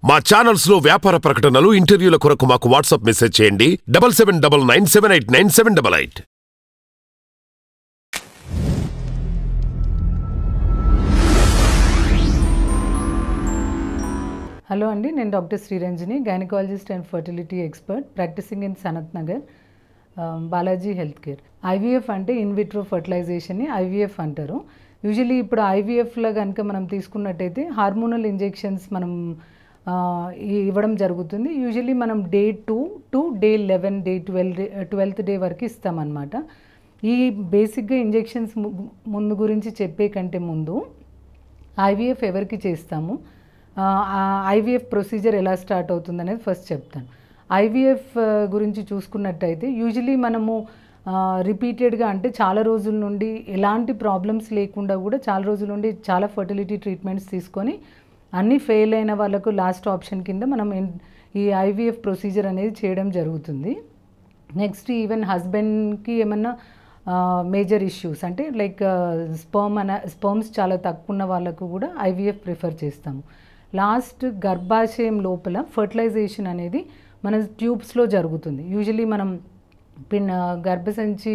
మా ఛానల్స్ లో వ్యాపార ప్రకటనలు ఇంటర్వ్యూల కొరకు మాకు వాట్సాప్ మెసేజ్ చేయండి 7799978978. హలో అండి, నేను doctor Sriranjani, gynaecologist and fertility expert, practising in Sanath Nagar, Balaji health care. IVF అంటే ఇన్ విట్రో ఫర్టిలైజేషన్ని ఐవీఎఫ్ అంటారు. యూజువలీ ఇప్పుడు ఐవీఎఫ్లో కనుక మనం తీసుకున్నట్టయితే హార్మోనల్ ఇంజెక్షన్స్ మనం ఇవ్వడం జరుగుతుంది. యూజువలీ మనం day 2 to day 11, day 12th day వరకు ఇస్తామన్నమాట. ఈ బేసిక్గా ఇంజెక్షన్స్ ముందు గురించి చెప్పే కంటే ముందు ఐవీఎఫ్ ఎవరికి చేస్తాము, ఐవీఎఫ్ ప్రొసీజర్ ఎలా స్టార్ట్ అవుతుంది అనేది ఫస్ట్ చెప్తాను. ఐవీఎఫ్ గురించి చూసుకున్నట్టయితే యూజువలీ మనము రిపీటెడ్గా అంటే చాలా రోజుల నుండి ఎలాంటి ప్రాబ్లమ్స్ లేకుండా కూడా చాలా రోజుల నుండి చాలా ఫర్టిలిటీ ట్రీట్మెంట్స్ తీసుకొని అన్నీ ఫెయిల్ అయిన వాళ్ళకు లాస్ట్ ఆప్షన్ కింద మనం ఈ ఐవీఎఫ్ ప్రొసీజర్ అనేది చేయడం జరుగుతుంది. నెక్స్ట్ ఈవెన్ హస్బెండ్కి ఏమన్నా మేజర్ ఇష్యూస్ అంటే లైక్ స్పర్మ్స్ చాలా తక్కువ ఉన్న వాళ్ళకు కూడా ఐవీఎఫ్ ప్రిఫర్ చేస్తాము. లాస్ట్ గర్భాశయం లోపల ఫర్టిలైజేషన్ అనేది మన ట్యూబ్స్లో జరుగుతుంది. యూజువలీ మనం గర్భసంచి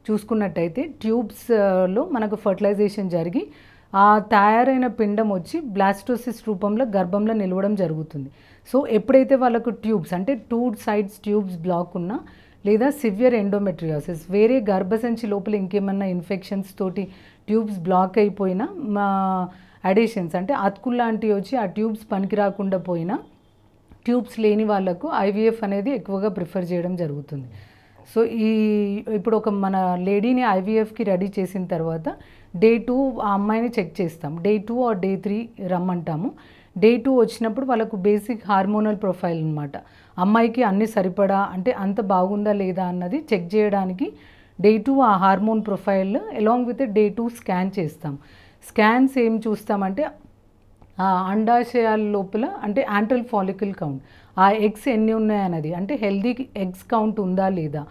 చూసుకున్నట్టయితే ట్యూబ్స్లో మనకు ఫర్టిలైజేషన్ జరిగి ఆ తయారైన పిండం వచ్చి బ్లాస్టోసిస్ రూపంలో గర్భంలో నిలవడం జరుగుతుంది. సో ఎప్పుడైతే వాళ్ళకు ట్యూబ్స్ అంటే 2 sides ట్యూబ్స్ బ్లాక్ ఉన్నా లేదా సివియర్ ఎండోమెట్రియాసిస్ వేరే గర్భసంచి లోపల ఇంకేమన్నా ఇన్ఫెక్షన్స్ తోటి ట్యూబ్స్ బ్లాక్ అయిపోయినా అడేషన్స్ అంటే అతుకులు లాంటివి వచ్చి ఆ ట్యూబ్స్ పనికి రాకుండా పోయినా ట్యూబ్స్ లేని వాళ్ళకు ఐవీఎఫ్ అనేది ఎక్కువగా ప్రిఫర్ చేయడం జరుగుతుంది. సో ఇప్పుడు ఒక మన లేడీని ఐవీఎఫ్కి రెడీ చేసిన తర్వాత డే 2 ఆ అమ్మాయిని చెక్ చేస్తాం. డే 2 ఆర్ డే 3 రమ్మంటాము. డే 2 వచ్చినప్పుడు వాళ్ళకు బేసిక్ హార్మోనల్ ప్రొఫైల్ అనమాట. అమ్మాయికి అన్ని సరిపడా అంటే అంత బాగుందా లేదా అన్నది చెక్ చేయడానికి డే 2 ఆ hormone profile along with day 2 scan చేస్తాం. స్కాన్స్ ఏం చూస్తామంటే అండాశయాల లోపల అంటే యాంట్రల్ ఫాలికల్ కౌంట్, ఆ ఎగ్స్ ఎన్ని ఉన్నాయన్నది అంటే హెల్దీ ఎగ్స్ కౌంట్ ఉందా లేదా,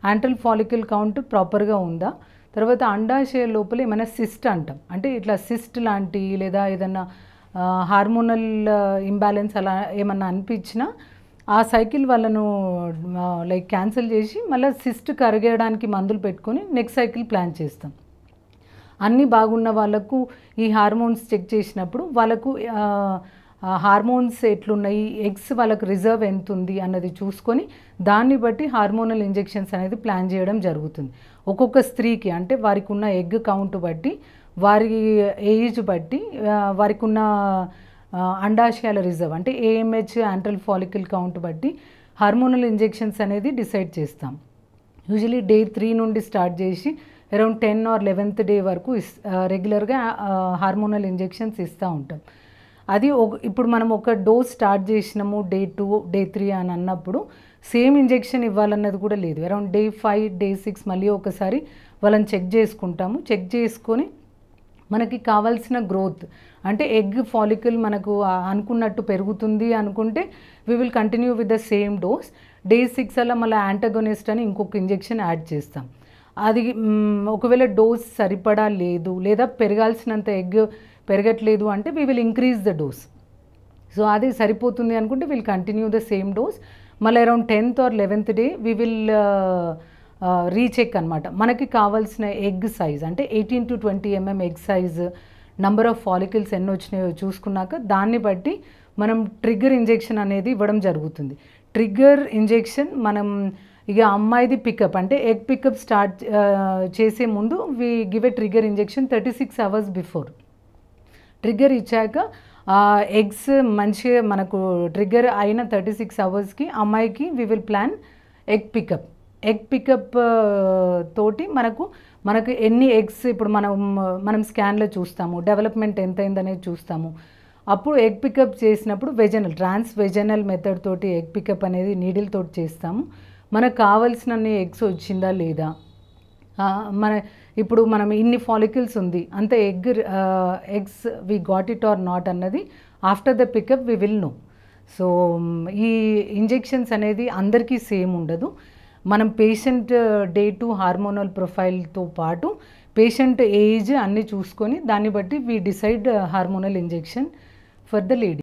యాంట్రల్ ఫాలికల్ కౌంట్ ప్రాపర్గా ఉందా, తర్వాత అండాశయ లోపల ఏమైనా సిస్ట్ అంటాం అంటే ఇట్లా సిస్ట్ లాంటి లేదా ఏదన్నా హార్మోనల్ ఇంబ్యాలెన్స్ అలా ఏమన్నా అనిపించినా ఆ సైకిల్ వాళ్ళను లైక్ క్యాన్సిల్ చేసి మళ్ళీ సిస్ట్ కరిగేయడానికి మందులు పెట్టుకొని నెక్స్ట్ సైకిల్ ప్లాన్ చేస్తాం. అన్నీ బాగున్న వాళ్ళకు ఈ హార్మోన్స్ చెక్ చేసినప్పుడు వాళ్ళకు హార్మోన్స్ ఎట్లున్నాయి, ఎగ్స్ వాళ్ళకు రిజర్వ్ ఎంత ఉంది అన్నది చూసుకొని దాన్ని బట్టి హార్మోనల్ ఇంజెక్షన్స్ అనేది ప్లాన్ చేయడం జరుగుతుంది. ఒక్కొక్క స్త్రీకి అంటే వారికి ఉన్న ఎగ్ కౌంట్ బట్టి, వారి ఏజ్ బట్టి, వారికి ఉన్న అండాశయాల రిజర్వ్ అంటే ఏఎంహెచ్ యాంట్రల్ ఫాలికల్ కౌంట్ బట్టి హార్మోనల్ ఇంజెక్షన్స్ అనేది డిసైడ్ చేస్తాం. యూజువలీ డే 3 నుండి స్టార్ట్ చేసి అరౌండ్ 10 or 11th డే వరకు రెగ్యులర్గా హార్మోనల్ ఇంజెక్షన్స్ ఇస్తూ ఉంటాం. అది ఇప్పుడు మనం ఒక డోస్ స్టార్ట్ చేసినాము డే 2, డే 3 అని అన్నప్పుడు సేమ్ ఇంజెక్షన్ ఇవ్వాలన్నది కూడా లేదు. అరౌండ్ డే 5, డే 6 మళ్ళీ ఒకసారి వాళ్ళని చెక్ చేసుకుంటాము. చెక్ చేసుకొని మనకి కావాల్సిన గ్రోత్ అంటే ఎగ్ ఫాలికల్ మనకు అనుకున్నట్టు పెరుగుతుంది అనుకుంటే we will continue with the same dose. Day 6 అలా మళ్ళీ యాంటగోనిస్ట్ అని ఇంకొక ఇంజెక్షన్ యాడ్ చేస్తాం. అది ఒకవేళ డోస్ సరిపడా లేదు లేదా పెరగాల్సినంత ఎగ్ పెరగట్లేదు అంటే we will increase the dose. So అది సరిపోతుంది అనుకుంటే will continue the same dose. మళ్ళీ around 10th or 11th day we will recheck అనమాట. మనకి కావాల్సిన ఎగ్ సైజ్ అంటే 18 to 20 mm egg size, number of follicles ఎన్ని వచ్చినాయో చూసుకున్నాక దాన్ని బట్టి మనం ట్రిగ్గర్ ఇంజెక్షన్ అనేది ఇవ్వడం జరుగుతుంది. ట్రిగ్గర్ ఇంజెక్షన్ మనం ఇక అమ్మాయిది పికప్ అంటే ఎగ్ పికప్ స్టార్ట్ చేసే ముందు we give a trigger injection 36 hours before. Trigger ఇచ్చాక ఎగ్స్ మంచిగా మనకు ట్రిగ్గర్ అయిన 36 hoursకి అమ్మాయికి we will plan egg pickup. Egg pickup తోటి మనకు ఎన్ని ఎగ్స్ ఇప్పుడు మనం స్కాన్లో చూస్తాము, డెవలప్మెంట్ ఎంత అయిందనేది చూస్తాము. అప్పుడు ఎగ్ పికప్ చేసినప్పుడు ట్రాన్స్ వెజనల్ మెథడ్ తోటి ఎగ్ పికప్ అనేది నీడిల్ తోటి చేస్తాము. మనకు కావాల్సినన్ని ఎగ్స్ వచ్చిందా లేదా, ఇప్పుడు మనం ఇన్ని ఫాలికల్స్ ఉంది అంత eggs we got it or not అన్నది after the pickup we will know. So ఈ ఇంజెక్షన్స్ అనేది అందరికీ సేమ్ ఉండదు. మనం పేషెంట్ డే 2 హార్మోనల్ ప్రొఫైల్తో పాటు పేషెంట్ ఏజ్ అన్నీ చూసుకొని దాన్ని బట్టి we decide hormonal injection for the lady.